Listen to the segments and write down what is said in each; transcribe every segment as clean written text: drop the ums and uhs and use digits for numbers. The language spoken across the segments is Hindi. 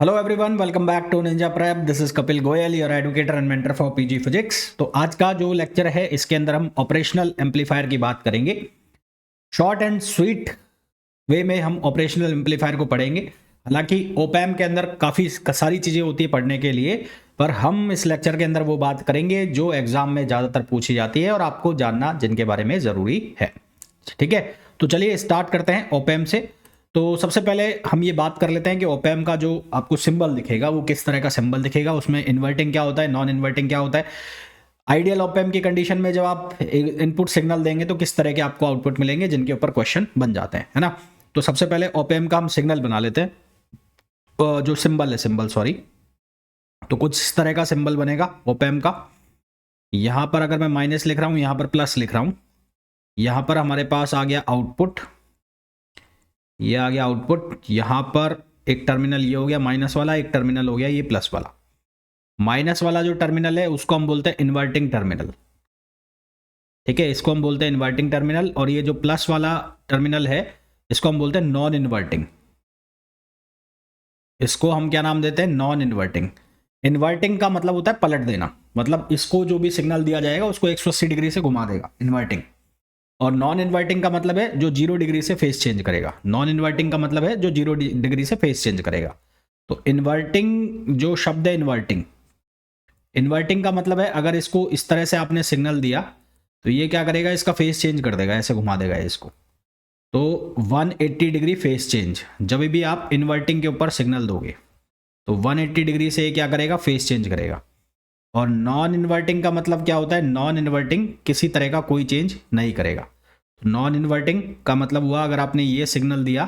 Hello everyone, welcome back to Ninja Prep. This is Kapil Goyal, your educator and mentor for PG physics. तो आज का जो लेक्चर है इसके अंदर हम ऑपरेशनल एम्पलीफायर की बात करेंगे। शॉर्ट एंड स्वीट वे में हम ऑपरेशनल एम्पलीफायर को पढ़ेंगे। हालांकि ओपैम के अंदर काफ़ी सारी चीज़ें होती है पढ़ने के लिए, पर हम इस लेक्चर के अंदर वो बात करेंगे जो एग्जाम में ज़्यादातर पूछी जाती है और आपको जानना जिनके बारे में ज़रूरी है। ठीक है, तो चलिए स्टार्ट करते हैं ओपैम से। तो सबसे पहले हम ये बात कर लेते हैं कि ओपैम का जो आपको सिंबल दिखेगा वो किस तरह का सिंबल दिखेगा, उसमें इन्वर्टिंग क्या होता है, नॉन इन्वर्टिंग क्या होता है। आइडियल ओपैम की कंडीशन में जब आप इनपुट सिग्नल देंगे तो किस तरह के आपको आउटपुट मिलेंगे, जिनके ऊपर क्वेश्चन बन जाते हैं, है ना। तो सबसे पहले ओपैम का हम सिग्नल बना लेते हैं। जो सिंबल है, सिंबल सॉरी, तो कुछ इस तरह का सिंबल बनेगा ओपैम का। यहां पर अगर मैं माइनस लिख रहा हूं, यहां पर प्लस लिख रहा हूं, यहां पर हमारे पास आ गया आउटपुट, ये आ गया आउटपुट। यहां पर एक टर्मिनल ये हो गया माइनस वाला, एक टर्मिनल हो गया ये प्लस वाला। माइनस वाला जो टर्मिनल है उसको हम बोलते हैं इन्वर्टिंग टर्मिनल। ठीक है, इसको हम बोलते हैं इन्वर्टिंग टर्मिनल। और ये जो प्लस वाला टर्मिनल है इसको हम बोलते हैं नॉन इन्वर्टिंग। इसको हम क्या नाम देते हैं, नॉन इन्वर्टिंग। इन्वर्टिंग का मतलब होता है पलट देना, मतलब इसको जो भी सिग्नल दिया जाएगा उसको 180 डिग्री से घुमा देगा, इन्वर्टिंग। और नॉन इन्वर्टिंग का मतलब है जो 0 डिग्री से फेस चेंज करेगा। नॉन इन्वर्टिंग का मतलब है जो 0 डिग्री से फेस चेंज करेगा। तो इन्वर्टिंग जो शब्द है, इन्वर्टिंग, इन्वर्टिंग का मतलब है अगर इसको इस तरह से आपने सिग्नल दिया तो ये क्या करेगा, इसका फेस चेंज कर देगा, ऐसे घुमा देगा इसको। तो 180 डिग्री फेस चेंज जब भी आप इन्वर्टिंग के ऊपर सिग्नल दोगे तो 180 डिग्री से ये क्या करेगा, फेस चेंज करेगा। और नॉन इन्वर्टिंग का मतलब क्या होता है, नॉन इन्वर्टिंग किसी तरह का कोई चेंज नहीं करेगा। तो नॉन इन्वर्टिंग का मतलब हुआ अगर आपने ये सिग्नल दिया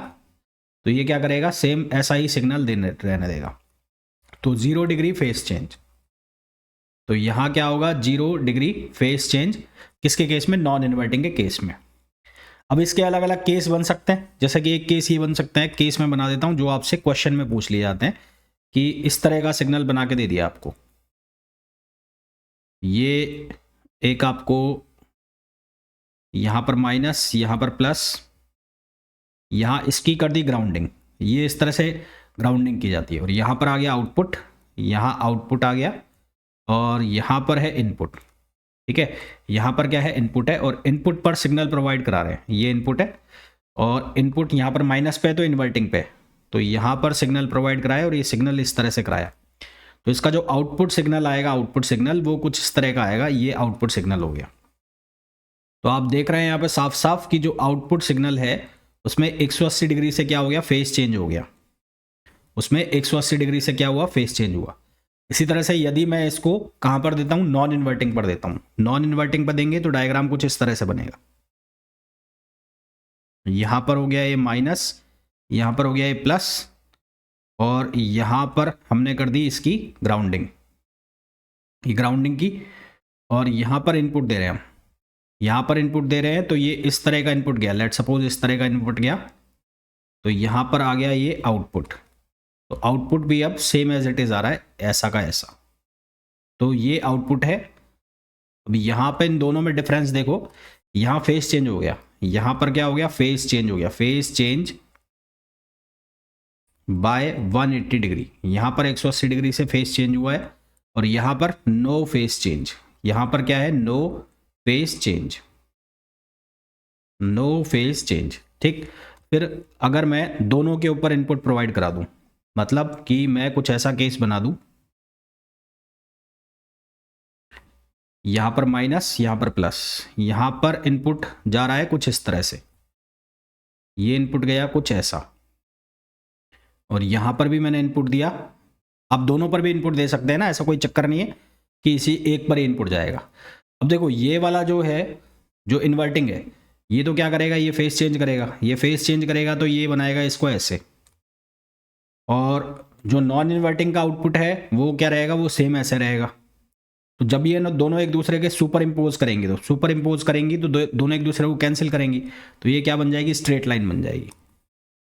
तो ये क्या करेगा, सेम ऐसा ही सिग्नल रहने देगा। तो 0 डिग्री फेस चेंज। तो यहां क्या होगा, 0 डिग्री फेस चेंज किसके केस में, नॉन इन्वर्टिंग के केस में। अब इसके अलग अलग केस बन सकते हैं, जैसे कि एक केस ये बन सकता है, केस में बना देता हूं जो आपसे क्वेश्चन में पूछ लिए जाते हैं कि इस तरह का सिग्नल बना के दे दिया आपको। ये एक आपको यहां पर माइनस, यहां पर प्लस, यहां इसकी कर दी ग्राउंडिंग, ये इस तरह से ग्राउंडिंग की जाती है। और यहां पर आ गया आउटपुट, यहां आउटपुट आ गया, और यहां पर है इनपुट। ठीक है, यहां पर क्या है, इनपुट है, और इनपुट पर सिग्नल प्रोवाइड करा रहे हैं, ये इनपुट है। और इनपुट यहां पर माइनस पे है तो इन्वर्टिंग पे, तो यहां पर सिग्नल प्रोवाइड कराया और ये सिग्नल इस तरह से कराया। तो इसका जो आउटपुट सिग्नल आएगा, आउटपुट सिग्नल वो कुछ इस तरह का आएगा, ये आउटपुट सिग्नल हो गया। तो आप देख रहे हैं यहाँ पे साफ साफ कि जो आउटपुट सिग्नल है उसमें 180 डिग्री से क्या हो गया, फेस चेंज हो गया। उसमें 180 डिग्री से क्या हुआ, फेस चेंज हुआ। इसी तरह से यदि मैं इसको कहां पर देता हूं, नॉन इन्वर्टिंग पर देता हूं, नॉन इन्वर्टिंग पर देंगे तो डायग्राम कुछ इस तरह से बनेगा। यहां पर हो गया ये माइनस, यहां पर हो गया ये प्लस, और यहां पर हमने कर दी इसकी ग्राउंडिंग, ये ग्राउंडिंग की। और यहां पर इनपुट दे रहे हैं हम, यहां पर इनपुट दे रहे हैं तो ये इस तरह का इनपुट गया, लेट सपोज इस तरह का इनपुट गया, तो यहां पर आ गया ये आउटपुट। तो आउटपुट भी अब सेम एज इट इज आ रहा है, ऐसा का ऐसा। तो ये आउटपुट है। अब यहां पे इन दोनों में डिफरेंस देखो, यहां फेस चेंज हो गया, यहां पर क्या हो गया, फेस चेंज हो गया, फेस चेंज बाय 180 डिग्री। यहां पर 180 डिग्री से फेस चेंज हुआ है, और यहां पर नो फेस चेंज, यहां पर क्या है, no phase change, no phase change. ठीक, फिर अगर मैं दोनों के ऊपर इनपुट प्रोवाइड करा दूं, मतलब कि मैं कुछ ऐसा केस बना दूं, यहां पर माइनस, यहां पर प्लस, यहां पर इनपुट जा रहा है कुछ इस तरह से, ये इनपुट गया कुछ ऐसा, और यहां पर भी मैंने इनपुट दिया। आप दोनों पर भी इनपुट दे सकते हैं ना, ऐसा कोई चक्कर नहीं है कि इसी एक पर ही इनपुट जाएगा। अब देखो ये वाला जो है, जो इन्वर्टिंग है, ये तो क्या करेगा, ये फेस चेंज करेगा, ये फेस चेंज करेगा तो ये बनाएगा इसको ऐसे। और जो नॉन इन्वर्टिंग का आउटपुट है वो क्या रहेगा, वो सेम ऐसे रहेगा। तो जब ये दोनों एक दूसरे के सुपर इम्पोज करेंगे, तो सुपर इम्पोज करेंगी तो दोनों एक दूसरे को कैंसिल करेंगी, तो ये क्या बन जाएगी, स्ट्रेट लाइन बन जाएगी।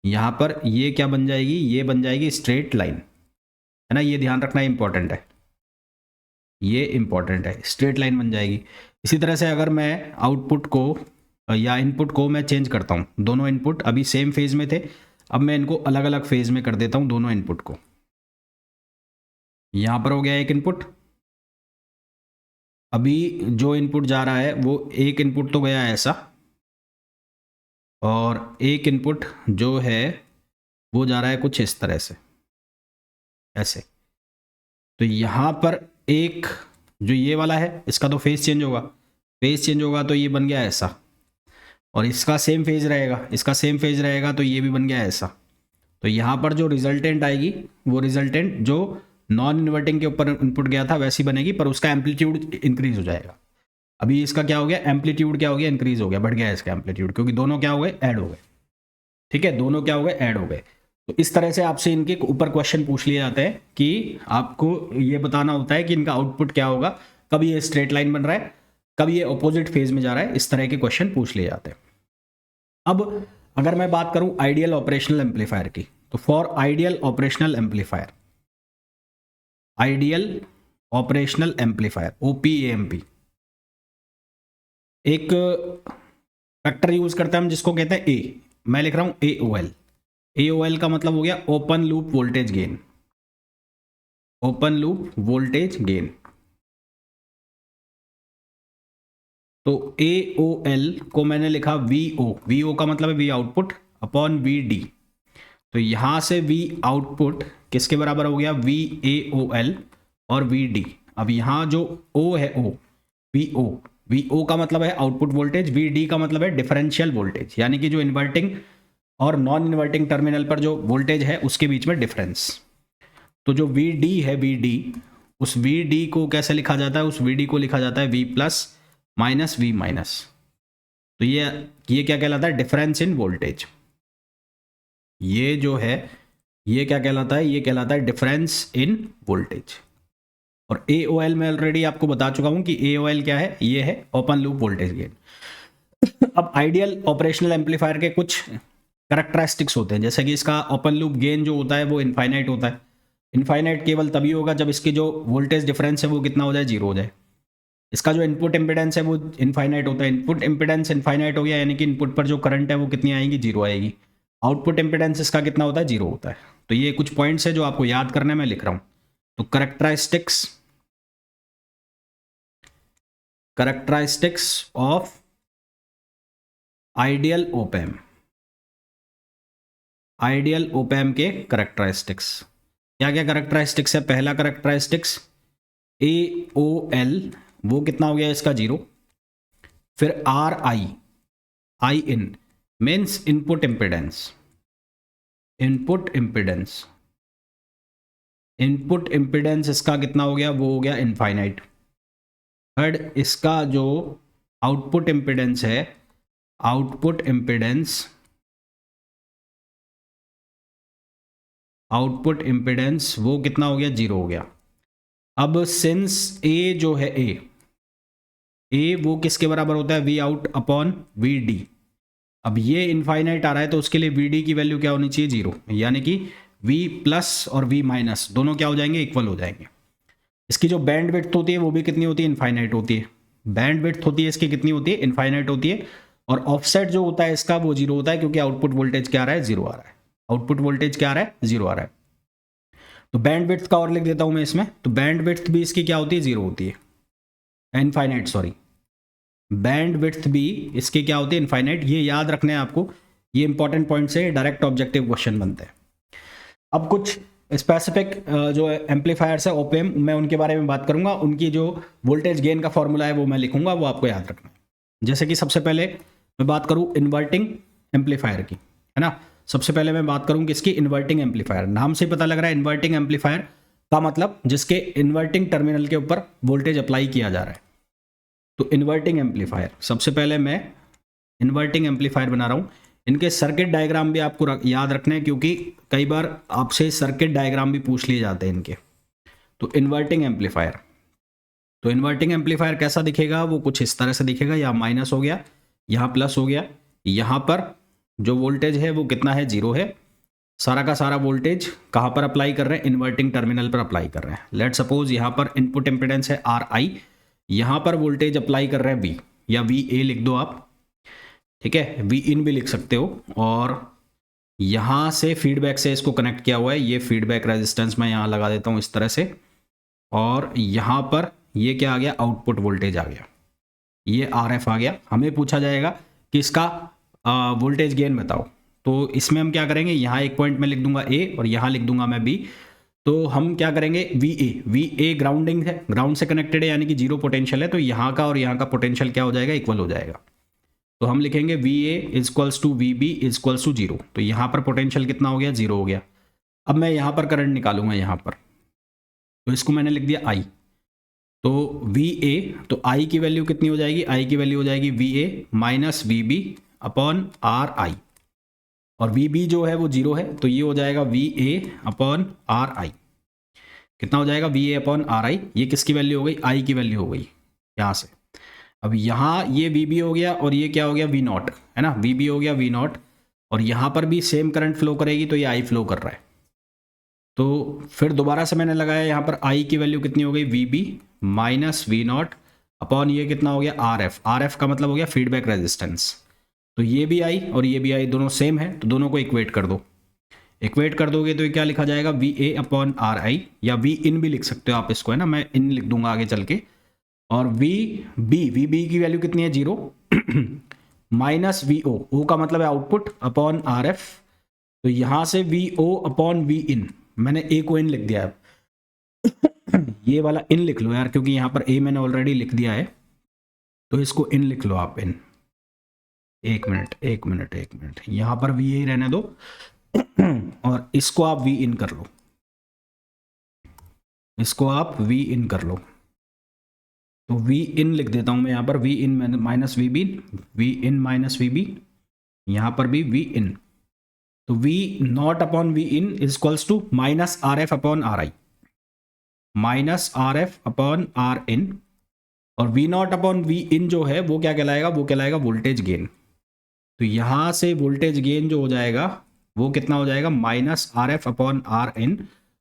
यहां पर ये क्या बन जाएगी, ये बन जाएगी स्ट्रेट लाइन, है ना, ये ध्यान रखना इंपॉर्टेंट है, ये इंपॉर्टेंट है, स्ट्रेट लाइन बन जाएगी। इसी तरह से अगर मैं आउटपुट को या इनपुट को मैं चेंज करता हूँ, दोनों इनपुट अभी सेम फेज में थे, अब मैं इनको अलग अलग फेज में कर देता हूँ दोनों इनपुट को। यहां पर हो गया एक इनपुट। अभी जो इनपुट जा रहा है वो एक इनपुट तो गया ऐसा, और एक इनपुट जो है वो जा रहा है कुछ इस तरह से, ऐसे। तो यहां पर एक जो ये वाला है इसका तो फेज चेंज होगा, फेज चेंज होगा तो ये बन गया ऐसा, और इसका सेम फेज रहेगा, इसका सेम फेज रहेगा तो ये भी बन गया ऐसा। तो यहाँ पर जो रिजल्टेंट आएगी वो रिजल्टेंट जो नॉन इन्वर्टिंग के ऊपर इनपुट गया था वैसी बनेगी, पर उसका एम्पलीट्यूड इंक्रीज हो जाएगा। अभी इसका क्या हो गया, एम्पलीट्यूड क्या हो गया, इंक्रीज हो गया, बढ़ गया इसका एम्पलीट्यूड, क्योंकि दोनों क्या हो गए, ऐड हो गए। ठीक है, दोनों क्या हो गए, ऐड हो गए। तो इस तरह से आपसे इनके ऊपर क्वेश्चन पूछ लिए जाते हैं कि आपको ये बताना होता है कि इनका आउटपुट क्या होगा, कब ये स्ट्रेट लाइन बन रहा है, कब ये ऑपोजिट फेज में जा रहा है, इस तरह के क्वेश्चन पूछ लिए जाते हैं। अब अगर मैं बात करूं आइडियल ऑपरेशनल एम्पलीफायर की, तो for ideal operational amplifier, ideal operational amplifier OPAMP, एक फैक्टर यूज करते हैं हम जिसको कहते हैं ए, मैं लिख रहा हूं AOL। AOL का मतलब हो गया open loop voltage gain, open loop voltage gain. तो AOL को मैंने लिखा VO, VO का मतलब है V आउटपुट अपॉन VD। तो यहां से V आउटपुट किसके बराबर हो गया, VAOL और VD। अब यहां जो O है O, VO का मतलब है आउटपुट वोल्टेज, VD का मतलब है डिफरेंशियल वोल्टेज, यानी कि जो इन्वर्टिंग और नॉन इन्वर्टिंग टर्मिनल पर जो वोल्टेज है उसके बीच में डिफरेंस। तो जो VD है, VD, उस VD को कैसे लिखा जाता है, उस VD को लिखा जाता है V plus minus V minus. तो ये क्या कहलाता है, डिफरेंस इन वोल्टेज। ये जो है ये क्या कहलाता है, ये कहलाता है डिफरेंस इन वोल्टेज। और AOL में ऑलरेडी आपको बता चुका हूं कि AOL क्या है, ये है ओपन लूप वोल्टेज गेन। अब आइडियल ऑपरेशनल एम्पलीफायर के कुछ कैरेक्टरिस्टिक्स होते हैं, जैसे कि इसका ओपन लूप गेन जो होता है वो इनफाइनाइट होता है। इनफाइनाइट केवल तभी होगा जब इसकी जो वोल्टेज डिफरेंस है वो कितना हो जाए, जीरो हो जाए। इसका जो इनपुट इम्पिडेंस है वो इनफाइनाइट होता है, इनपुट इम्पिडेंस इनफाइनाइट हो गया यानी कि इनपुट पर जो करंट है वो कितनी आएगी, जीरो आएगी। आउटपुट इम्पिडेंस इसका कितना होता है, जीरो होता है। तो ये कुछ पॉइंट्स है जो आपको याद करने में लिख रहा हूं। तो characteristics of ideal op-amp, ideal op-amp के कैरेक्टरिस्टिक्स क्या क्या कैरेक्टरिस्टिक्स है। पहला कैरेक्टरिस्टिक्स AOL वो कितना हो गया इसका, जीरो। फिर RI in means input impedance, input impedance, input impedance इसका कितना हो गया, वो हो गया इनफाइनाइट। थर्ड, इसका जो आउटपुट इम्पिडेंस है, आउटपुट इम्पिडेंस, आउटपुट इम्पिडेंस वो कितना हो गया, जीरो हो गया। अब सिंस A जो है A वो किसके बराबर होता है, V आउट अपॉन VD। अब ये इनफाइनाइट आ रहा है तो उसके लिए VD की वैल्यू क्या होनी चाहिए, जीरो, यानी कि V प्लस और V माइनस दोनों क्या हो जाएंगे, इक्वल हो जाएंगे। इसकी जो बैंड विड्थ होती है वो भी कितनी होती है, इनफाइनाइट होती है। बैंड विड्थ होती है इसकी कितनी होती है, इनफाइनाइट होती है। और ऑफसेट जो होता है इसका वो जीरो होता है, क्योंकि आउटपुट वोल्टेज क्या आ रहा है, जीरो आ रहा है। आउटपुट वोल्टेज क्या आ रहा है, जीरो आ रहा है। तो बैंड विड्थ का और लिख देता हूं मैं इसमें। तो बैंड विड्थ भी इसकी क्या होती है, जीरो होती है, इनफाइनाइट, सॉरी। बैंड विड्थ भी इसकी क्या होती है, इनफाइनाइट। ये याद रखने हैं आपको, ये इंपॉर्टेंट पॉइंट से डायरेक्ट ऑब्जेक्टिव क्वेश्चन बनते हैं। अब कुछ स्पेसिफिक जो एम्पलीफायर्स है ओपैम्प, मैं उनके बारे में बात करूंगा। उनकी जो वोल्टेज गेन का फॉर्मूला है वो मैं लिखूंगा, वो आपको याद रखना है। जैसे कि सबसे पहले मैं बात करूं इन्वर्टिंग एम्पलीफायर की, है ना। सबसे पहले मैं बात करूं किसकी, इन्वर्टिंग एम्पलीफायर। नाम से पता लग रहा है इन्वर्टिंग एम्पलीफायर का मतलब जिसके इन्वर्टिंग टर्मिनल के ऊपर वोल्टेज अप्लाई किया जा रहा है। तो इन्वर्टिंग एम्पलीफायर, सबसे पहले मैं इन्वर्टिंग एम्पलीफायर बना रहा हूं। इनके सर्किट डायग्राम भी आपको याद रखने हैं, क्योंकि कई बार आपसे सर्किट डायग्राम भी पूछ लिए जाते हैं इनके। तो इन्वर्टिंग एम्पलीफायर, तो इन्वर्टिंग एम्पलीफायर कैसा दिखेगा, वो कुछ इस तरह से दिखेगा। यहाँ माइनस हो गया, यहाँ प्लस हो गया। यहाँ पर जो वोल्टेज है वो कितना है, जीरो है। सारा का सारा वोल्टेज कहाँ पर अप्लाई कर रहे हैं, इन्वर्टिंग टर्मिनल पर अप्लाई कर रहे हैं। लेट सपोज यहाँ पर इनपुट इम्पिडेंस है RI, यहाँ पर वोल्टेज अप्लाई कर रहे हैं V, या VA लिख दो आप, ठीक है, V इन भी लिख सकते हो। और यहाँ से फीडबैक से इसको कनेक्ट किया हुआ है, ये फीडबैक रेजिस्टेंस मैं यहाँ लगा देता हूँ इस तरह से। और यहाँ पर ये क्या आ गया, आउटपुट वोल्टेज आ गया, ये RF आ गया। हमें पूछा जाएगा कि इसका वोल्टेज गेन बताओ। तो इसमें हम क्या करेंगे, यहाँ एक पॉइंट में लिख दूंगा A और यहाँ लिख दूंगा मैं B। तो हम क्या करेंगे, VA ग्राउंडिंग है, ग्राउंड से कनेक्टेड है, यानी कि जीरो पोटेंशियल है, तो यहाँ का और यहाँ का पोटेंशियल क्या हो जाएगा, इक्वल हो जाएगा। तो हम लिखेंगे VA equals to VB equals to zero. तो यहाँ पर पोटेंशियल कितना हो गया, जीरो हो गया। अब मैं यहाँ पर करंट निकालूंगा यहाँ पर, तो इसको मैंने लिख दिया I। तो VA, तो I की वैल्यू कितनी हो जाएगी, I की वैल्यू हो जाएगी VA minus VB upon RI, और VB जो है वो जीरो है, तो ये हो जाएगा VA अपॉन RI। कितना हो जाएगा, VA अपॉन RI। ये किसकी वैल्यू हो गई, I की वैल्यू हो गई यहाँ से। अब यहाँ ये VB हो गया और ये क्या हो गया, V0 है ना, VB हो गया V0, और यहाँ पर भी सेम करंट फ्लो करेगी, तो ये I फ्लो कर रहा है। तो फिर दोबारा से मैंने लगाया यहाँ पर, I की वैल्यू कितनी हो गई, VB माइनस V0 अपॉन ये कितना हो गया, RF का मतलब हो गया फीडबैक रेजिस्टेंस। तो ये भी I और ये भी I दोनों सेम है, तो दोनों को इक्वेट कर दो। इक्वेट कर दोगे तो ये क्या लिखा जाएगा, VA अपॉन RI, या V इन भी लिख सकते हो आप इसको, है ना, मैं इन लिख दूंगा आगे चल के। और VB की वैल्यू कितनी है, जीरो माइनस VO का मतलब है आउटपुट अपॉन RF। तो यहाँ से VO अपॉन V इन, मैंने A को इन लिख दिया है ये वाला इन लिख लो यार, क्योंकि यहाँ पर A मैंने ऑलरेडी लिख दिया है, तो इसको इन लिख लो आप, इन। एक मिनट, यहाँ पर VA ही रहने दो और इसको आप V इन कर लो, इसको आप V इन कर लो। तो V इन लिख देता हूं मैं यहाँ पर, V in minus V minus VB, यहाँ पर भी V इन। तो V0 upon V in is equals to minus RF upon RI, minus RF upon R in, और V0 अपॉन V इन जो है वो क्या कहलाएगा, वो कहलाएगा वोल्टेज गेन। तो यहाँ से वोल्टेज गेन जो हो जाएगा वो कितना हो जाएगा, minus RF upon R in,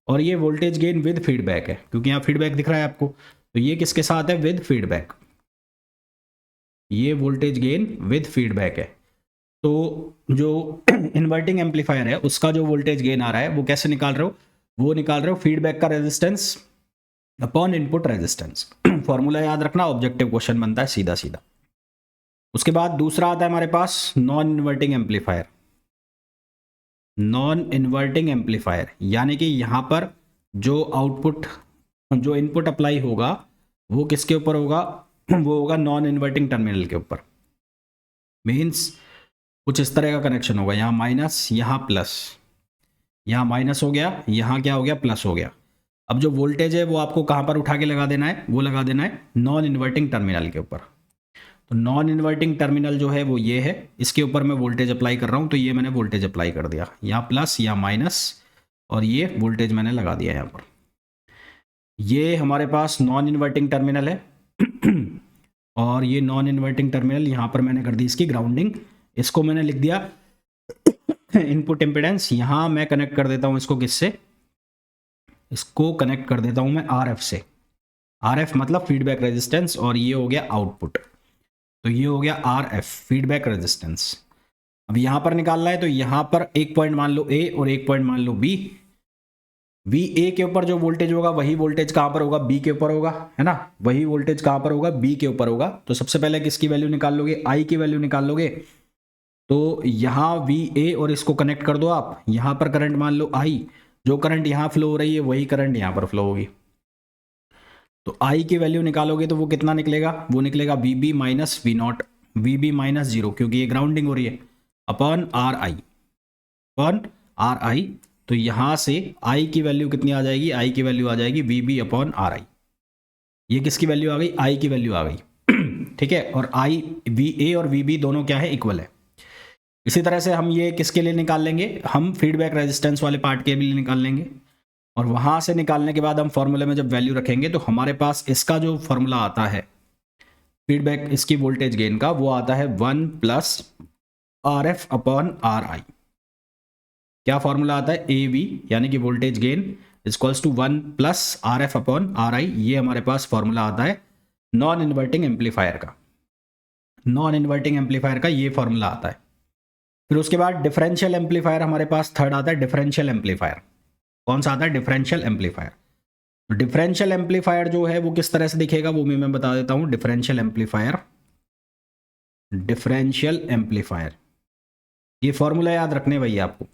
और ये वोल्टेज गेन विद फीडबैक है, क्योंकि यहाँ फीडबैक दिख रहा है आपको, तो ये किसके साथ है, विद फीडबैक, ये वोल्टेज गेन विद फीडबैक है। तो जो इन्वर्टिंग एम्पलीफायर है उसका जो वोल्टेज गेन आ रहा है वो कैसे निकाल रहे हो, वो निकाल रहे हो फीडबैक का resistance upon input resistance. Formula याद रखना, ऑब्जेक्टिव क्वेश्चन बनता है सीधा सीधा। उसके बाद दूसरा आता है हमारे पास non inverting amplifier. Non inverting amplifier यानी कि यहाँ पर जो आउटपुट, जो इनपुट अप्लाई होगा वो किसके ऊपर होगा, वो होगा नॉन इन्वर्टिंग टर्मिनल के ऊपर। मीन्स कुछ इस तरह का कनेक्शन होगा, यहाँ माइनस, यहाँ प्लस, यहाँ माइनस हो गया, यहाँ क्या हो गया, प्लस हो गया। अब जो वोल्टेज है वो आपको कहाँ पर उठा के लगा देना है, वो लगा देना है नॉन इन्वर्टिंग टर्मिनल के ऊपर। तो नॉन इन्वर्टिंग टर्मिनल जो है वो ये है, इसके ऊपर मैं वोल्टेज अप्लाई कर रहा हूँ, तो ये मैंने वोल्टेज अप्लाई कर दिया, यहाँ प्लस, यहाँ माइनस, और ये वोल्टेज मैंने लगा दिया यहाँ पर। ये हमारे पास नॉन इन्वर्टिंग टर्मिनल है और ये नॉन इन्वर्टिंग टर्मिनल यहाँ पर मैंने कर दी इसकी ग्राउंडिंग, इसको मैंने लिख दिया इनपुट इम्पिडेंस। यहाँ मैं कनेक्ट कर देता हूँ इसको किससे, इसको कनेक्ट कर देता हूँ मैं RF से, RF मतलब फीडबैक रेजिस्टेंस, और ये हो गया आउटपुट, तो ये हो गया RF फीडबैक रेजिस्टेंस। अब यहाँ पर निकालना है, तो यहाँ पर एक पॉइंट मान लो A और एक पॉइंट मान लो B। VA के ऊपर जो वोल्टेज होगा वही वोल्टेज कहाँ पर होगा, B के ऊपर होगा, है ना, वही वोल्टेज कहाँ पर होगा, B के ऊपर होगा। तो सबसे पहले किसकी वैल्यू निकाल लोगे, I की वैल्यू निकाल लोगे। तो यहाँ VA और इसको कनेक्ट कर दो आप, यहाँ पर करंट मान लो I, जो करंट यहाँ फ्लो हो रही है वही करंट यहाँ पर फ्लो होगी। तो I की वैल्यू निकालोगे तो वो कितना निकलेगा, वो निकलेगा VB minus V0, VB minus zero, क्योंकि ये ग्राउंडिंग हो रही है, अपॉन RI। तो यहाँ से I की वैल्यू कितनी आ जाएगी, I की वैल्यू आ जाएगी VB अपॉन RI। ये किसकी वैल्यू आ गई, I की वैल्यू आ गई ठीक है। और VA और VB दोनों क्या है, इक्वल है। इसी तरह से हम ये किसके लिए निकाल लेंगे, हम फीडबैक रेजिस्टेंस वाले पार्ट के लिए निकाल लेंगे, और वहां से निकालने के बाद हम फॉर्मूले में जब वैल्यू रखेंगे तो हमारे पास इसका जो फॉर्मूला आता है फीडबैक, इसकी वोल्टेज गेन का, वो आता है 1 प्लस RF अपॉन RI। क्या फॉर्मूला आता है, AV यानी कि voltage gain equals to 1 plus RF upon RI। ये हमारे पास फॉर्मूला आता है नॉन इन्वर्टिंग एम्पलीफायर का, नॉन इन्वर्टिंग एम्पलीफायर का ये फॉर्मूला आता है। फिर उसके बाद डिफरेंशियल एम्पलीफायर हमारे पास थर्ड आता है, डिफरेंशियल एम्पलीफायर। कौन सा आता है, डिफरेंशियल एम्पलीफायर। डिफरेंशियल एम्पलीफायर जो है वो किस तरह से दिखेगा वो मैं बता देता हूँ। डिफरेंशियल एम्पलीफायर ये फॉर्मूला याद रखने भैया आपको।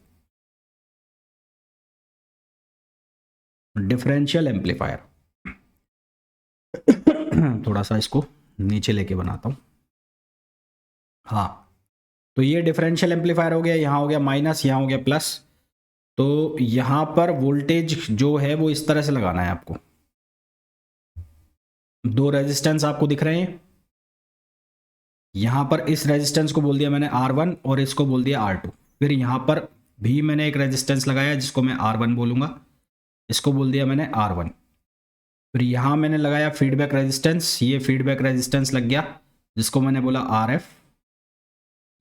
डिफरेंशियल एम्पलीफायर थोड़ा सा इसको नीचे लेके बनाता हूँ। हाँ, तो ये डिफरेंशियल एम्पलीफायर हो गया, यहाँ हो गया माइनस, यहाँ हो गया प्लस। तो यहाँ पर वोल्टेज जो है वो इस तरह से लगाना है आपको। दो रेजिस्टेंस आपको दिख रहे हैं, यहाँ पर इस रेजिस्टेंस को बोल दिया मैंने R1 और इसको बोल दिया R2। फिर यहाँ पर भी मैंने एक रेजिस्टेंस लगाया जिसको मैं R1 बोलूँगा, इसको बोल दिया मैंने R1। फिर यहाँ मैंने लगाया फीडबैक रेजिस्टेंस, ये फीडबैक रेजिस्टेंस लग गया जिसको मैंने बोला RF,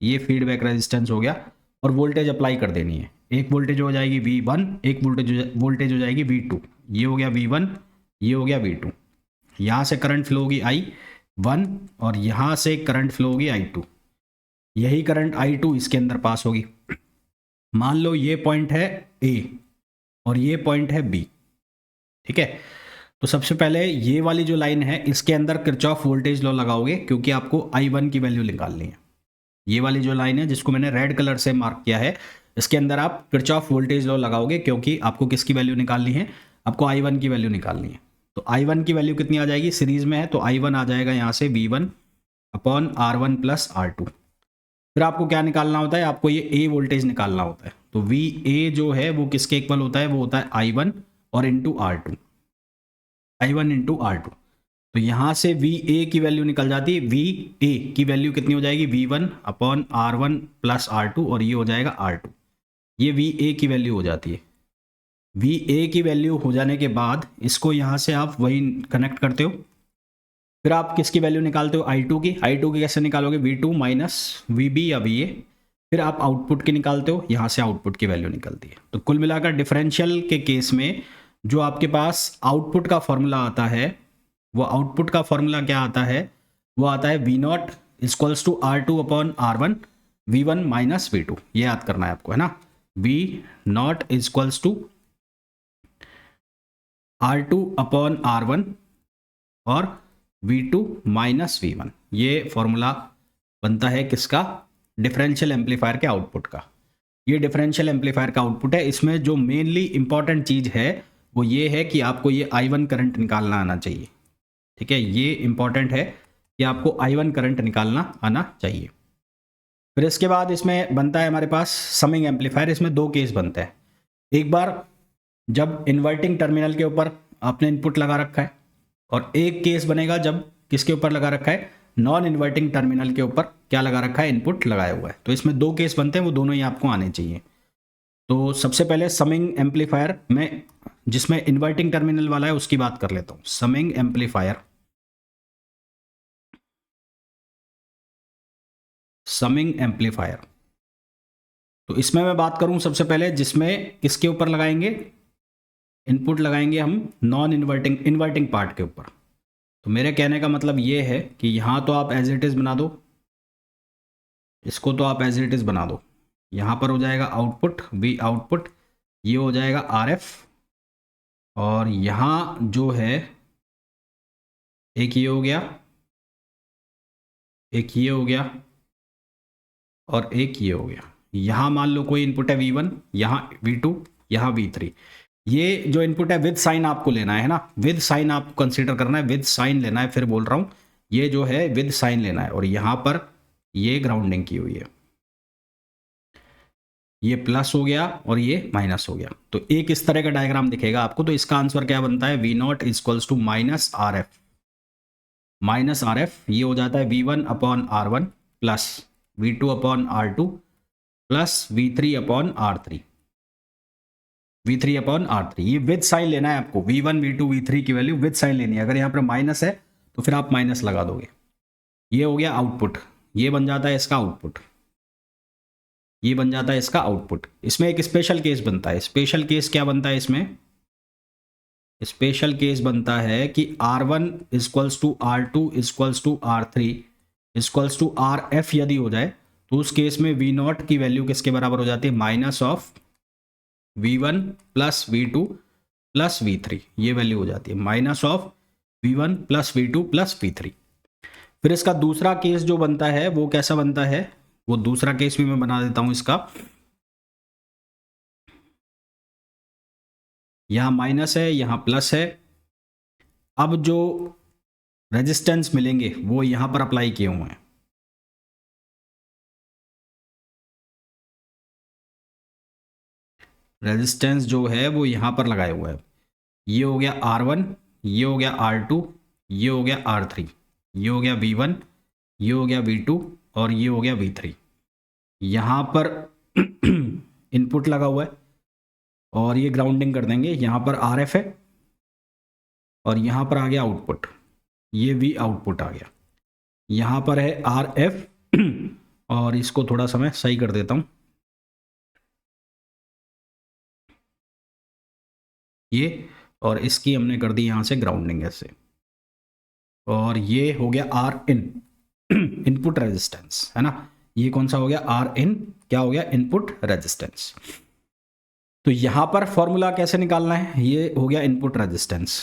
ये फीडबैक रेजिस्टेंस हो गया। और वोल्टेज अप्लाई कर देनी है, एक वोल्टेज हो जाएगी V1, एक वोल्टेज हो जाएगी V2। ये हो गया V1, ये हो गया V2। यहाँ से करंट फ्लो होगी I1 और यहाँ से करंट फ्लो होगी I2। यही करंट I2 इसके अंदर पास होगी। मान लो ये पॉइंट है A और ये पॉइंट है B, ठीक है। तो सबसे पहले ये वाली जो लाइन है इसके अंदर किरचॉफ वोल्टेज लॉ लगाओगे क्योंकि आपको I1 की वैल्यू निकालनी है। ये वाली जो लाइन है जिसको मैंने रेड कलर से मार्क किया है, इसके अंदर आप किरचॉफ वोल्टेज लॉ लगाओगे क्योंकि आपको किसकी वैल्यू निकालनी है, आपको I1 की वैल्यू निकालनी है। तो I1 की वैल्यू कितनी आ जाएगी, सीरीज में है तो I1 आ जाएगा यहाँ से V1 upon R1 plus R2। फिर आपको क्या निकालना होता है, आपको ये A वोल्टेज निकालना होता है। तो VA जो है वो किसके इक्वल होता है, वो होता है I1 और into R2, I1 into R2। तो यहाँ से VA की वैल्यू निकल जाती है, VA की वैल्यू कितनी हो जाएगी, V1 upon R1 plus R2 और ये हो जाएगा R2। ये VA की वैल्यू हो जाती है। VA की वैल्यू हो जाने के बाद इसको यहाँ से आप वही कनेक्ट करते हो। फिर आप किसकी वैल्यू निकालते हो, I2 की। I2 की कैसे निकालोगे, V2 माइनस VB या VA। फिर आप आउटपुट की निकालते हो, यहाँ से आउटपुट की वैल्यू निकलती है। तो कुल मिलाकर डिफरेंशियल के केस में जो आपके पास आउटपुट का फॉर्मूला आता है, वो आउटपुट का फॉर्मूला क्या आता है, वो आता है V0 equals to R2 upon R1 V1 minus V2। ये याद करना है आपको, है ना। V0 equals to R2 upon R1 और V2 माइनस V1। ये फॉर्मूला बनता है किसका, डिफरेंशियल एम्पलीफायर के आउटपुट का। ये डिफरेंशियल एम्पलीफायर का आउटपुट है। इसमें जो मेनली इंपॉर्टेंट चीज़ है वो ये है कि आपको ये I1 करंट निकालना आना चाहिए, ठीक है। ये इंपॉर्टेंट है कि आपको I1 करंट निकालना आना चाहिए। फिर इसके बाद इसमें बनता है हमारे पास समिंग एम्पलीफायर। इसमें दो केस बनते हैं। एक बार जब इन्वर्टिंग टर्मिनल के ऊपर आपने इनपुट लगा रखा है, और एक केस बनेगा जब किसके ऊपर लगा रखा है, नॉन इन्वर्टिंग टर्मिनल के ऊपर क्या लगा रखा है, इनपुट लगाया हुआ है। तो इसमें दो केस बनते हैं, वो दोनों ही आपको आने चाहिए। तो सबसे पहले समिंग एम्पलीफायर में जिसमें इन्वर्टिंग टर्मिनल वाला है उसकी बात कर लेता हूँ। समिंग एम्पलीफायर, समिंग एम्पलीफायर, तो इसमें मैं बात करूं सबसे पहले जिसमें किसके ऊपर लगाएंगे, इनपुट लगाएंगे हम नॉन इन्वर्टिंग पार्ट के ऊपर। तो मेरे कहने का मतलब ये है कि यहाँ तो आप एज इट इज़ बना दो, इसको तो आप एज इट इज़ बना दो। यहाँ पर हो जाएगा आउटपुट V आउटपुट, ये हो जाएगा RF, और यहाँ जो है एक ये हो गया, एक ये हो गया, और एक ये हो गया। यहाँ मान लो कोई इनपुट है V1, यहाँ V2, यहाँ V3। ये जो इनपुट है विद साइन आपको लेना है ना, विद साइन आपको कंसीडर करना है, विद साइन लेना है। फिर बोल रहा हूँ ये जो है विद साइन लेना है। और यहाँ पर ये ग्राउंडिंग की हुई है, ये प्लस हो गया और ये माइनस हो गया। तो एक इस तरह का डायग्राम दिखेगा आपको। तो इसका आंसर क्या बनता है, V0 equals to minus RF, minus RF ये हो जाता है V1 upon R1 plus V2 upon R2 plus V3 upon R3, V3 upon R3। ये विद साइन लेना है आपको, V1 V2 V3 की वैल्यू विद साइन लेनी है। अगर यहाँ पर माइनस है तो फिर आप माइनस लगा दोगे। ये हो गया आउटपुट, ये बन जाता है इसका आउटपुट, ये बन जाता है इसका आउटपुट। इसमें एक स्पेशल केस बनता है। स्पेशल केस क्या बनता है इसमें, स्पेशल केस बनता है कि R1 equals to R2 equals to R3 equals to RF यदि हो जाए तो उस केस में V0 की वैल्यू किसके बराबर हो जाती है, minus of V1 plus V2 plus V3, ये वैल्यू हो जाती है minus of V1 plus V2 plus V3। फिर इसका दूसरा केस जो बनता है वो कैसा बनता है, वो दूसरा केस भी मैं बना देता हूं इसका। यहां माइनस है, यहां प्लस है। अब जो रेजिस्टेंस मिलेंगे वो यहां पर अप्लाई किए हुए हैं। रेजिस्टेंस जो है वो यहां पर लगाए हुआ है। ये हो गया R1, ये हो गया R2, ये हो गया R3, ये हो गया V1, ये हो गया V2 और ये हो गया V3। यहाँ पर इनपुट लगा हुआ है और ये ग्राउंडिंग कर देंगे। यहाँ पर RF है और यहाँ पर आ गया आउटपुट, ये V आउटपुट आ गया। यहाँ पर है RF और इसको थोड़ा सा मैं सही कर देता हूँ, ये, और इसकी हमने कर दी यहाँ से ग्राउंडिंग ऐसे। और ये हो गया R इन, इनपुट रेजिस्टेंस है ना। ये कौन सा हो गया, R इन, क्या हो गया, इनपुट रेजिस्टेंस। तो यहां पर फॉर्मूला कैसे निकालना है, ये हो गया इनपुट रेजिस्टेंस।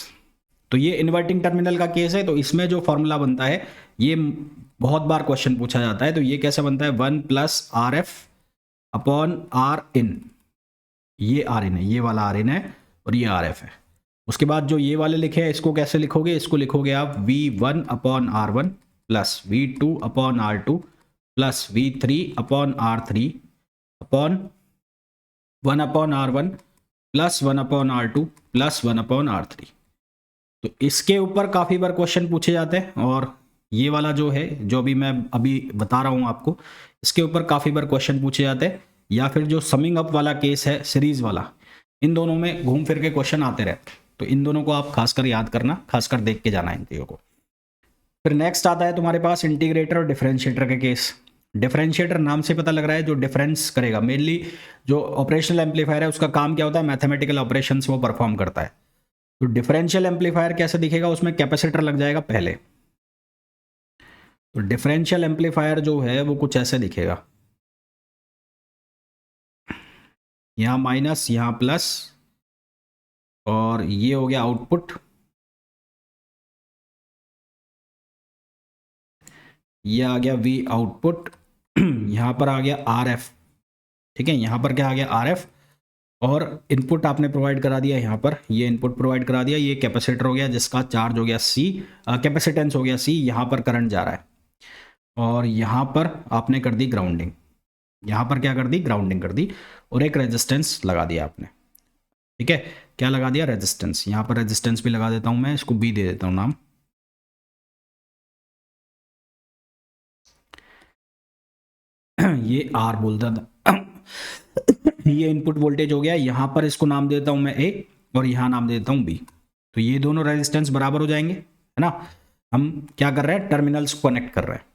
तो ये इन्वर्टिंग टर्मिनल का केस है, तो इसमें जो फॉर्मूला बनता है ये बहुत बार क्वेश्चन पूछा जाता है। तो ये कैसे बनता है, 1 प्लस RF अपॉन R इन, ये R इन है, ये वाला R इन है और ये RF है। उसके बाद जो ये वाले लिखे हैं इसको कैसे लिखोगे, इसको लिखोगे आप V1 upon R1 plus V2 upon R2 plus V3 upon R3 upon 1 upon R1 plus 1 upon R2 plus 1 upon R3। तो इसके ऊपर काफ़ी बार क्वेश्चन पूछे जाते हैं, और ये वाला जो है, जो भी मैं अभी बता रहा हूँ आपको, इसके ऊपर काफ़ी बार क्वेश्चन पूछे जाते हैं। या फिर जो समिंग अप वाला केस है, सीरीज वाला, इन दोनों में घूम फिर के क्वेश्चन आते रहते हैं। तो इन दोनों को आप खासकर याद करना, खासकर देख के जाना इन चीज़ों को। फिर नेक्स्ट आता है तुम्हारे पास इंटीग्रेटर और डिफरेंशिएटर के केस। डिफरेंशिएटर नाम से पता लग रहा है जो डिफरेंस करेगा। मेनली जो ऑपरेशनल एम्पलीफायर है उसका काम क्या होता है, मैथमेटिकल ऑपरेशंस वो परफॉर्म करता है। तो डिफरेंशियल एम्पलीफायर कैसे दिखेगा, उसमें कैपेसिटर लग जाएगा पहले। तो डिफरेंशियल एम्पलीफायर जो है वो कुछ ऐसे दिखेगा, यहाँ माइनस, यहाँ प्लस, और ये हो गया आउटपुट, ये आ गया V आउटपुट, यहाँ पर आ गया RF, ठीक है, यहाँ पर क्या आ गया RF, और इनपुट आपने प्रोवाइड करा दिया यहाँ पर, ये इनपुट प्रोवाइड करा दिया, ये कैपेसिटर हो गया जिसका चार्ज हो गया C, कैपेसिटेंस हो गया C, यहाँ पर करंट जा रहा है, और यहाँ पर आपने कर दी ग्राउंडिंग, यहाँ पर क्या कर दी, ग्राउंडिंग कर दी, और एक रेजिस्टेंस लगा दिया आपने, ठीक है, क्या लगा दिया, रेजिस्टेंस। यहाँ पर रेजिस्टेंस भी लगा देता हूँ मैं, इसको B दे देता हूँ नाम। ये R बोलता था ये इनपुट वोल्टेज हो गया, यहाँ पर इसको नाम देता हूँ मैं A और यहाँ नाम देता हूँ B। तो ये दोनों रेजिस्टेंस बराबर हो जाएंगे, है ना। हम क्या कर रहे हैं, टर्मिनल्स को कनेक्ट कर रहे हैं।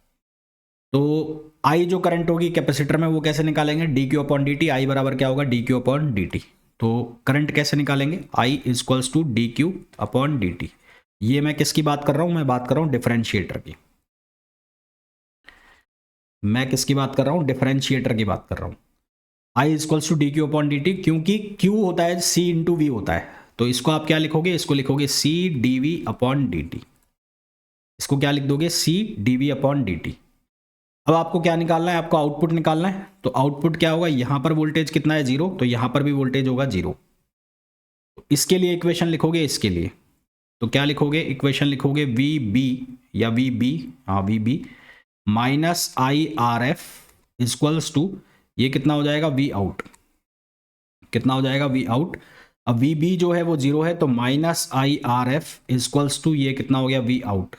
तो I जो करंट होगी कैपेसिटर में वो कैसे निकालेंगे, dq अपॉन dt। I बराबर क्या होगा, dq अपॉन dt। तो करंट कैसे निकालेंगे, I equals to dq upon dt। ये मैं किसकी बात कर रहा हूँ, मैं बात कर रहा हूँ डिफरेंशिएटर की, मैं किसकी बात कर रहा हूँ, डिफरेंशिएटर की बात कर रहा हूँ। I equals to dq upon dt, क्योंकि q होता है c इंटू वी होता है। तो इसको आप क्या लिखोगे, इसको लिखोगे c dv अपॉन dt। इसको क्या लिख दोगे, c dv अपॉन dt। अब आपको क्या निकालना है, आपको आउटपुट निकालना है। तो आउटपुट क्या होगा, यहां पर वोल्टेज कितना है, 0, तो यहां पर भी वोल्टेज होगा 0। तो इसके लिए इक्वेशन लिखोगे, इसके लिए तो क्या लिखोगे, इक्वेशन लिखोगे VB या VB, हाँ VB minus IRF equals to, ये कितना हो जाएगा, V आउट, कितना हो जाएगा, V आउट। अब VB जो है वो 0 है, तो माइनस IRF इक्वल्स टू, ये कितना हो गया, V आउट।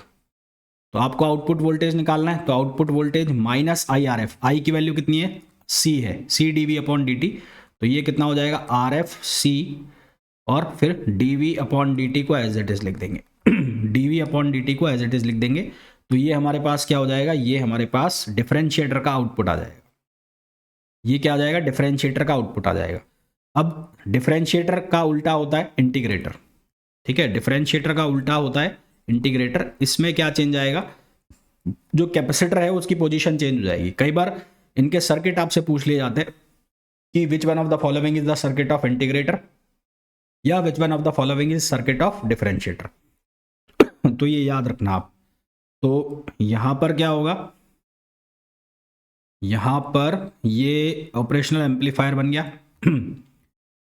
तो आपको आउटपुट वोल्टेज निकालना है, तो output voltage minus IRF, I की वैल्यू कितनी है, C है, C dV अपॉन dt। तो ये कितना हो जाएगा, RF C, और फिर dV अपॉन dt को एज इट इज लिख देंगे dV अपॉन dt को एज इट इज लिख देंगे। तो ये हमारे पास क्या हो जाएगा, ये हमारे पास डिफरेंशिएटर का आउटपुट आ जाएगा। ये क्या आ जाएगा, डिफरेंशिएटर का आउटपुट आ जाएगा। अब डिफरेंशिएटर का उल्टा होता है इंटीग्रेटर, ठीक है, डिफरेंशिएटर का उल्टा होता है इंटीग्रेटर। इसमें क्या चेंज आएगा, जो कैपेसिटर है उसकी पोजीशन चेंज हो जाएगी। कई बार इनके सर्किट आपसे पूछ लिए जाते हैं कि which one of the following is the circuit of integrator. या which one of the following is circuit of differentiator. तो ये याद रखना आप। तो यहां पर क्या होगा, यहां पर ये ऑपरेशनल एम्पलीफायर बन गया।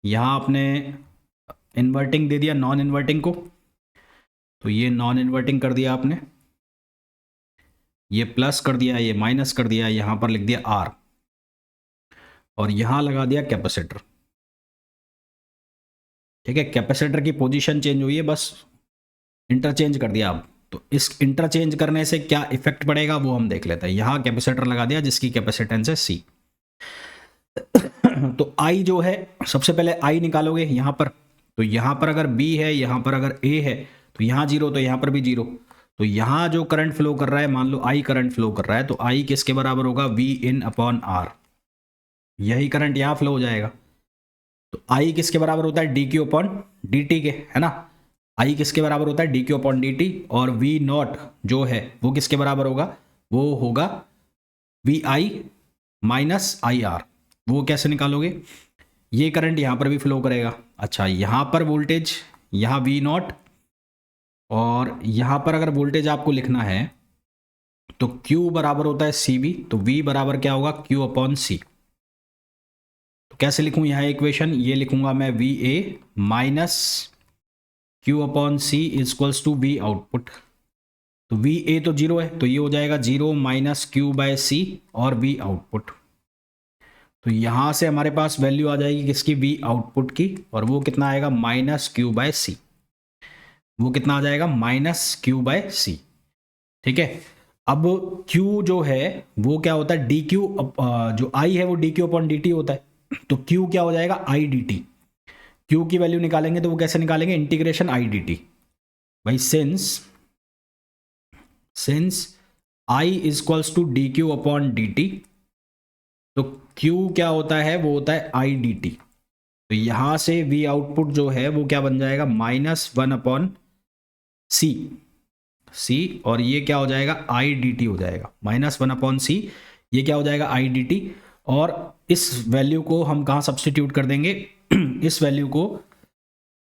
यहां आपने इन्वर्टिंग दे दिया नॉन इन्वर्टिंग को, तो ये नॉन इन्वर्टिंग कर दिया आपने, ये प्लस कर दिया, ये माइनस कर दिया, यहां पर लिख दिया आर, और यहां लगा दिया कैपेसिटर। ठीक है, कैपेसिटर की पोजीशन चेंज हुई है, बस इंटरचेंज कर दिया आप। तो इस इंटरचेंज करने से क्या इफेक्ट पड़ेगा वो हम देख लेते हैं। यहां कैपेसिटर लगा दिया जिसकी कैपेसिटेंस है सी। तो आई जो है, सबसे पहले आई निकालोगे यहां पर, तो यहां पर अगर बी है, यहां पर अगर ए है, तो यहां जीरो, तो यहां पर भी जीरो। तो यहां जो करंट फ्लो कर रहा है, मान लो आई करंट फ्लो कर रहा है, तो आई किसके बराबर होगा, वी इन अपॉन आर। यही करंट यहां फ्लो हो जाएगा। तो आई किसके बराबर होता है, D Q upon D T के, है ना। आई किसके बराबर होता है, D Q upon D T, और वी नॉट जो है वो किसके बराबर होगा, वो होगा V I minus I R. वो कैसे निकालोगे, ये करंट यहां पर भी फ्लो करेगा। अच्छा, यहां पर वोल्टेज, यहां वी नॉट, और यहां पर अगर वोल्टेज आपको लिखना है तो Q बराबर होता है सी बी, तो V बराबर क्या होगा, Q अपॉन सी। तो कैसे लिखूं यहां इक्वेशन, ये लिखूंगा मैं V A minus Q upon C is equals to V output. तो वी ए तो जीरो है, तो ये हो जाएगा zero minus Q by C और वी आउटपुट। तो यहां से हमारे पास वैल्यू आ जाएगी किसकी, वी आउटपुट की, और वो कितना आएगा, माइनस Q बाय सी। वो कितना आ जाएगा, माइनस Q बाय सी। ठीक है, अब Q जो है वो क्या होता है, डी क्यू, जो I है वो D Q upon D T होता है। तो Q क्या हो जाएगा, आई डी टी। Q की वैल्यू निकालेंगे तो वो कैसे निकालेंगे, इंटीग्रेशन आई डी टी। भाई since I is equals to D Q upon D T, तो Q क्या होता है, वो होता है आई डी टी। तो यहां से V आउटपुट जो है वो क्या बन जाएगा, माइनस वन अपॉन सी, और ये क्या हो जाएगा, आई डी टी हो जाएगा, माइनस वन अपॉन सी, ये क्या हो जाएगा, आई डी टी। और इस वैल्यू को हम कहाँ सब्सटीट्यूट कर देंगे, इस वैल्यू को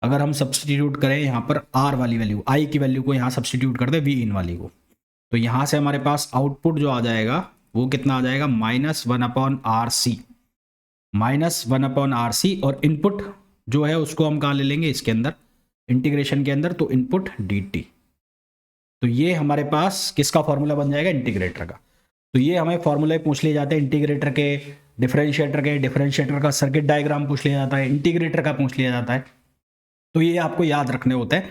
अगर हम सब्सटीट्यूट करें यहाँ पर आर वाली वैल्यू, आई की वैल्यू को यहाँ सब्सटीट्यूट कर दे वी इन वाली को, तो यहाँ से हमारे पास आउटपुट जो आ जाएगा वो कितना आ जाएगा, minus one upon R C, minus one upon R C. और इनपुट जो है उसको हम कहाँ ले लेंगे, इसके अंदर इंटीग्रेशन के अंदर, तो इनपुट डी टी। तो ये हमारे पास किसका फॉर्मूला बन जाएगा, इंटीग्रेटर का। तो ये हमें फॉर्मूले पूछ लिए जाते हैं इंटीग्रेटर के, डिफरेंशिएटर का सर्किट डायग्राम पूछ लिया जाता है, इंटीग्रेटर का पूछ लिया जाता है। तो ये आपको याद रखने होते हैं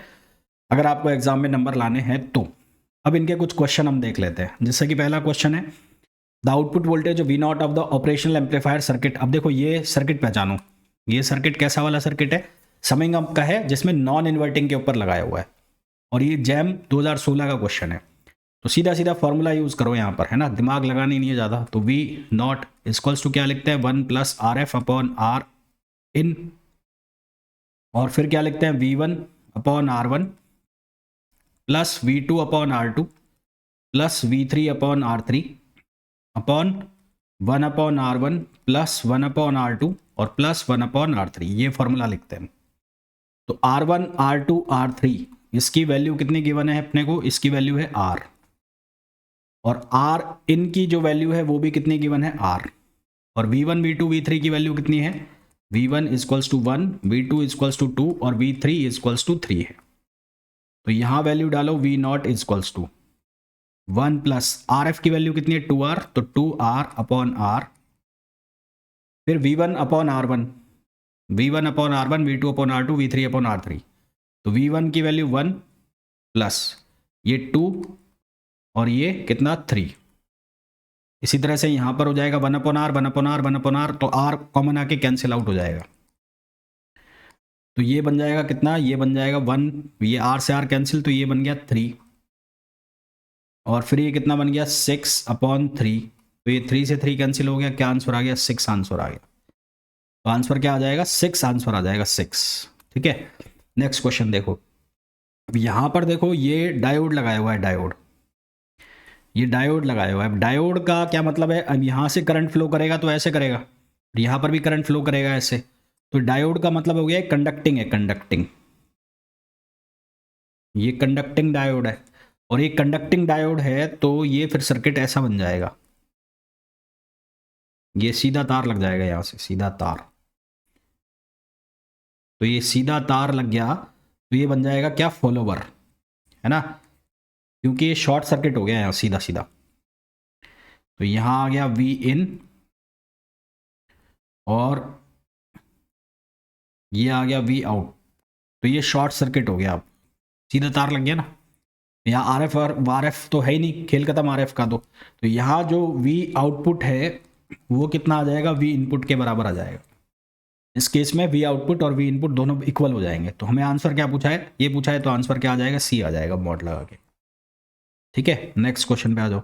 अगर आपको एग्जाम में नंबर लाने हैं तो। अब इनके कुछ क्वेश्चन हम देख लेते हैं। जैसे कि पहला क्वेश्चन है, the output voltage V not of the operational amplifier circuit. अब देखो ये सर्किट पहचानो, ये सर्किट कैसा वाला सर्किट है, समिंग अप का है, जिसमें नॉन इन्वर्टिंग के ऊपर लगाया हुआ है, और ये जैम 2016 का क्वेश्चन है। तो सीधा सीधा फॉर्मूला यूज करो यहाँ पर, है ना, दिमाग लगानी नहीं है ज़्यादा। तो वी नॉट इक्वल्स टू क्या लिखते हैं, one plus R F upon R in, और फिर क्या लिखते हैं, V one upon R one plus V two upon R two plus V three upon R three upon one upon R one plus one upon R two और plus one upon R three. ये फॉर्मूला लिखते हैं। तो R one R two R three, इसकी वैल्यू कितनी गिवन है अपने को, इसकी वैल्यू है आर, और आर इन की जो वैल्यू है वो भी कितनी गिवन है, आर। और V one V two V three की वैल्यू कितनी है, V one equals to one, V two equals to two, और V three equals to three है। तो यहां वैल्यू डालो, V naught equals to one plus R F की वैल्यू कितनी है, टू आर, तो टू आर अपॉन आर, फिर V one upon R one, V one upon R one, V two upon R to, V three upon R three. तो वी वन की वैल्यू वन प्लस ये टू और ये कितना, थ्री। इसी तरह से यहां पर हो जाएगा one upon R, one upon R, one upon R, तो आर कॉमन आके कैंसिल आउट हो जाएगा। तो ये बन जाएगा कितना, ये बन जाएगा वन, ये आर से आर कैंसिल, तो ये बन गया थ्री, और फिर ये कितना बन गया, सिक्स अपॉन थ्री। तो ये थ्री से थ्री कैंसिल हो गया, क्या आंसर आ गया, सिक्स आंसर आ गया। तो आंसर क्या आ जाएगा, सिक्स आंसर आ जाएगा, सिक्स। ठीक है, नेक्स्ट क्वेश्चन देखो। अब यहां पर देखो ये डायोड लगाया हुआ है, डायोड, ये डायोड लगाया हुआ है। डायोड का क्या मतलब है, अब यहां से करंट फ्लो करेगा तो ऐसे करेगा, यहां पर भी करंट फ्लो करेगा ऐसे, तो डायोड का मतलब हो गया कंडक्टिंग है, कंडक्टिंग, ये कंडक्टिंग डायोड है। और ये कंडक्टिंग डायोड है तो ये फिर सर्किट ऐसा बन जाएगा, ये सीधा तार लग जाएगा यहां से, सीधा तार। तो ये सीधा तार लग गया तो ये बन जाएगा क्या, फॉलोवर, है ना, क्योंकि ये शॉर्ट सर्किट हो गया यहाँ सीधा सीधा। तो यहां आ गया वी इन और ये आ गया वी आउट, तो ये शॉर्ट सर्किट हो गया, अब सीधा तार लग गया ना। यहाँ आर एफ और आर एफ तो है ही नहीं, खेल खत्म आर एफ का। तो यहाँ जो वी आउटपुट है वो कितना आ जाएगा, वी इनपुट के बराबर आ जाएगा। इस केस में वी आउटपुट और वी इनपुट दोनों इक्वल हो जाएंगे। तो हमें आंसर क्या पूछा है, ये पूछा है, तो आंसर क्या आ जाएगा, सी आ जाएगा मॉड लगा के। ठीक है, नेक्स्ट क्वेश्चन पे आ जाओ।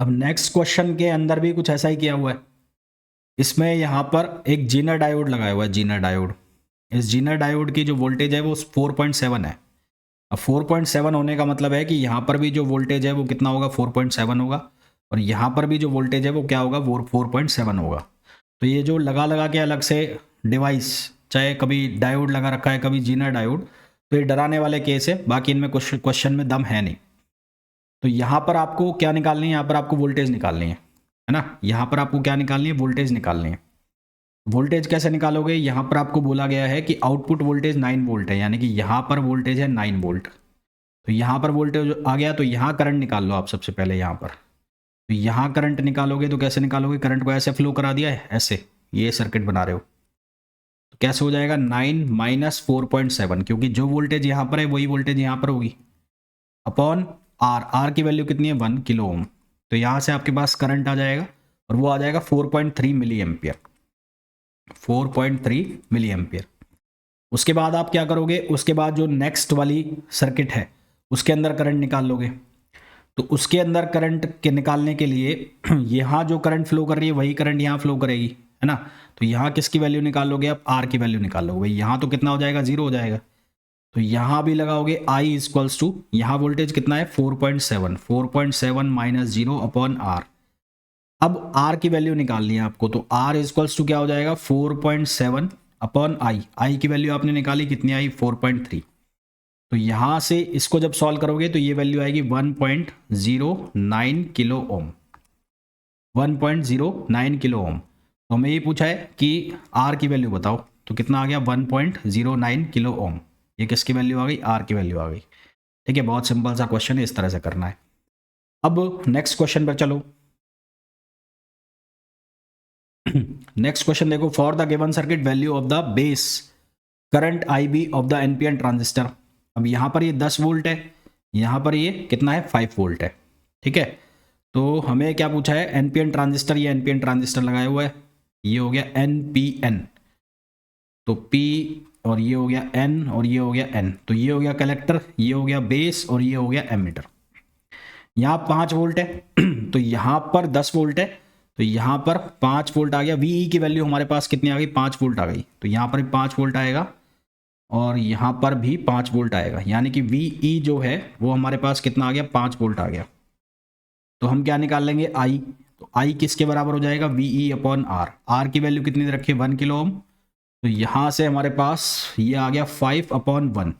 अब नेक्स्ट क्वेश्चन के अंदर भी कुछ ऐसा ही किया हुआ है। इसमें यहाँ पर एक जीनर डायोड लगाया हुआ है, जीनर डायोड। इस जीनर डायोड की जो वोल्टेज है वो 4.7 है। अब 4.7 होने का मतलब है कि यहाँ पर भी जो वोल्टेज है वो कितना होगा, 4.7 होगा, और यहाँ पर भी जो वोल्टेज है वो क्या होगा, वो 4.7 होगा। तो ये जो लगा लगा के अलग से डिवाइस, चाहे कभी डायोड लगा रखा है कभी जीनर डायोड, तो ये डराने वाले केस है, बाकी इनमें क्वेश्चन में दम है नहीं। तो यहाँ पर आपको क्या निकालनी है, यहाँ पर आपको वोल्टेज निकालनी है ना, यहाँ पर आपको क्या निकालनी है, वोल्टेज निकालनी है। वोल्टेज कैसे निकालोगे, यहाँ पर आपको बोला गया है कि आउटपुट वोल्टेज 9 वोल्ट है, यानी कि यहाँ पर वोल्टेज है 9 वोल्ट। तो यहाँ पर वोल्टेज आ गया, तो यहाँ करंट निकाल लो आप सबसे पहले यहाँ पर। तो यहाँ करंट निकालोगे तो कैसे निकालोगे, करंट को ऐसे फ्लो करा दिया है, ऐसे ये सर्किट बना रहे हो, तो कैसे हो जाएगा 9 माइनस 4.7, क्योंकि जो वोल्टेज यहाँ पर है वही वोल्टेज यहाँ पर होगी, अपॉन आर। आर की वैल्यू कितनी है, 1 किलो ओम। तो यहाँ से आपके पास करंट आ जाएगा और वो आ जाएगा 4.3 मिली एम्पियर, 4.3 मिली एम्पियर। उसके बाद आप क्या करोगे, उसके बाद जो नेक्स्ट वाली सर्किट है उसके अंदर करंट निकाल लोगे। तो उसके अंदर करंट के निकालने के लिए यहाँ जो करंट फ्लो कर रही है वही करंट यहाँ फ्लो करेगी, है ना। तो यहाँ किसकी वैल्यू निकालोगे आप, आर की वैल्यू निकाल लोगे। यहाँ तो कितना हो जाएगा, 0 हो जाएगा। तो यहाँ भी लगाओगे आई इक्वल्स टू, यहाँ वोल्टेज कितना है 4.7, 4.7 माइनस 0 अपॉन आर। अब आर की वैल्यू निकालनी है आपको, तो आर इक्वल्स टू क्या हो जाएगा 4.7 अपॉन आई। आई की वैल्यू आपने निकाली, कितनी आई 4.3। तो यहाँ से इसको जब सॉल्व करोगे तो ये वैल्यू आएगी 1.09 किलो ओम, 1.09 किलो ओम। तो हमें ये पूछा है कि आर की वैल्यू बताओ, तो कितना आ गया 1.09 किलो ओम। ये किसकी वैल्यू आ गई, आर की वैल्यू आ गई। ठीक है, बहुत सिंपल सा क्वेश्चन है, इस तरह से करना है। अब नेक्स्ट क्वेश्चन पर चलो। नेक्स्ट क्वेश्चन देखो, for the given circuit value of the base current I B of the NPN transistor. अब यहाँ पर ये 10 वोल्ट है, यहाँ पर ये कितना है 5 वोल्ट है। ठीक है, तो हमें क्या पूछा है, एनपीएन ट्रांजिस्टर, ये एनपीएन ट्रांजिस्टर लगाया हुआ है, ये हो गया एनपीएन, तो पी और ये हो गया एन और ये हो गया एन। तो ये हो गया कलेक्टर, ये हो गया बेस और ये हो गया एमीटर। यहाँ 5 वोल्ट है तो यहाँ पर 10 वोल्ट है, तो यहाँ पर 5 वोल्ट आ गया। वी की वैल्यू हमारे पास कितनी आ गई, 5 वोल्ट आ गई। तो यहाँ पर भी 5 वोल्ट आएगा और यहाँ पर भी 5 वोल्ट आएगा, यानी कि वी जो है वो हमारे पास कितना आ गया, 5 वोल्ट आ गया। तो हम क्या निकाल लेंगे, आई। तो आई किसके बराबर हो जाएगा, वी अपॉन आर। आर की वैल्यू कितनी रखी है, 1 किलो ओम। तो यहाँ से हमारे पास ये आ गया 5/1।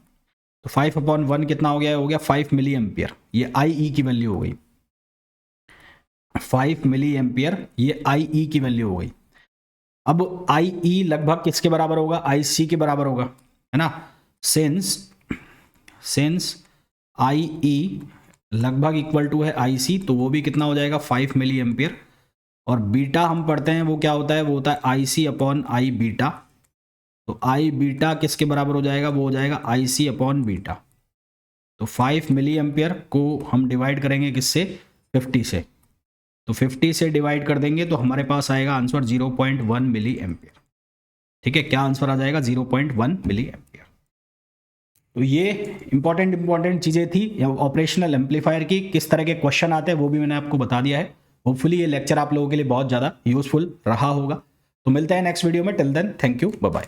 तो 5/1 कितना हो गया 5 मिली एम्पियर। ये आई की वैल्यू हो गई 5 मिली एम्पियर, ये आई की वैल्यू हो गई। अब आई लगभग किसके बराबर होगा, आई सी के बराबर होगा, है ना। सेंस आई लगभग इक्वल टू है आई सी, तो वो भी कितना हो जाएगा 5 मिली एम्पियर। और बीटा हम पढ़ते हैं वो क्या होता है, वो होता है आई सी अपॉन आई बीटा। तो आई बीटा किसके बराबर हो जाएगा, वो हो जाएगा आई सी अपॉन बीटा। तो 5 मिली एम्पियर को हम डिवाइड करेंगे किससे, 50 से। तो 50 से डिवाइड कर देंगे तो हमारे पास आएगा आंसर 0.1 मिली एम्पियर। ठीक है, क्या आंसर आ जाएगा, 0.1 मिली एम्पियर। तो ये इंपॉर्टेंट चीज़ें थी ऑपरेशनल एम्पलीफायर की, किस तरह के क्वेश्चन आते हैं वो भी मैंने आपको बता दिया है। होपफुली ये लेक्चर आप लोगों के लिए बहुत ज़्यादा यूजफुल रहा होगा। तो मिलते हैं नेक्स्ट वीडियो में, till then thank you, bye bye.